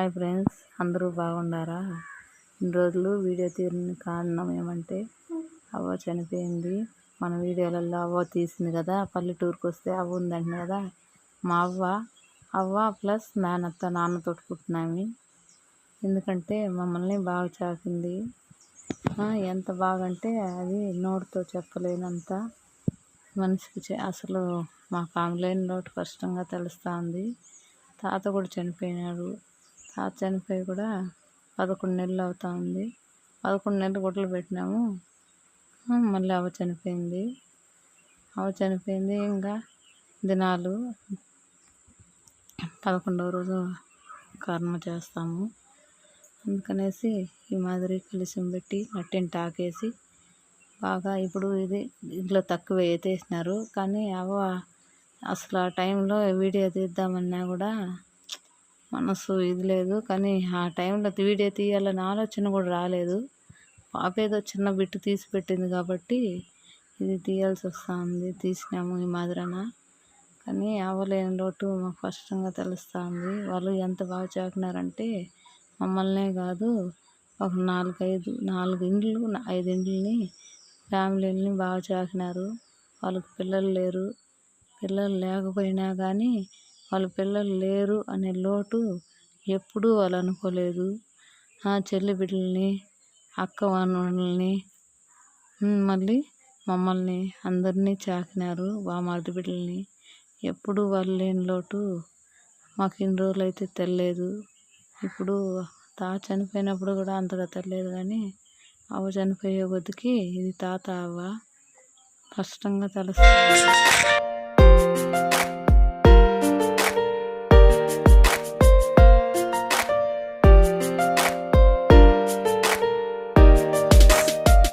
Hi friends, అందరూ బాగున్నారా? ఇన్ని రోజులు వీడియో తీయని కారణం ఏమంటే అవ్వ చనిపోయింది. మన వీడియోలలో అవ్వ తీసింది కదా, పల్లెటూరుకు వస్తే అవ్వ ఉందంటే కదా. మా అవ్వ ప్లస్ నాన్నతో పుట్టినామి. ఎందుకంటే మమ్మల్ని బాగా చాకింది. ఎంత బాగంటే అది నోటితో చెప్పలేనంత. మనిషికి అసలు మా ఫ్యామిలీని నోటి కష్టంగా తెలుస్తుంది. తాత కూడా చనిపోయినాడు. తాత చనిపోయి కూడా 11 నెలలు అవుతా ఉంది. 11 నెలలు గుడ్డలు పెట్టినాము. మళ్ళీ అవ్వ చనిపోయింది. ఇంకా దినాలు 11వ రోజు కర్మ చేస్తాము. అందుకనేసి ఈ మాదిరి కలిసం పెట్టి నట్టింటి ఆకేసి బాగా ఇప్పుడు ఇంట్లో తక్కువ ఎత్తేసినారు. కానీ అవ్వ అసలు ఆ టైంలో వీడియో తీద్దామన్నా కూడా మనసు ఇది లేదు. కానీ ఆ టైంలో వీడియో తీయాలనే ఆలోచన కూడా రాలేదు. పాప ఏదో చిన్న బిట్టు తీసి పెట్టింది కాబట్టి ఇది తీయాల్సి వస్తుంది. తీసినాము ఈ మాదిరన. కానీ అవ్వలేని లోటు మాకు కష్టంగా తెలుస్తుంది. వాళ్ళు ఎంత బాగా చాకినారంటే మమ్మల్నే కాదు, ఒక 4 ఇండ్లు 5 ఇండ్లని ఫ్యామిలీని బాగా చాకినారు. వాళ్ళకి పిల్లలు లేరు. పిల్లలు లేకపోయినా కానీ వాళ్ళ పిల్లలు లేరు అనే లోటు ఎప్పుడూ వాళ్ళు అనుకోలేదు. చెల్లి బిడ్డలని, అక్క వాళ్ళని, మళ్ళీ మమ్మల్ని అందరినీ చాకినారు. బామార్ది బిడ్డలని ఎప్పుడూ వాళ్ళు లేని లోటు మాకు ఇన్ని రోజులు అయితే తెలియలేదు. ఇప్పుడు తాత చనిపోయినప్పుడు కూడా అంతగా తెలియదు. కానీ అవ్వ చనిపోయే కొద్దికి ఇది తాత అవ్వ కష్టంగా తెలుస్తుంది.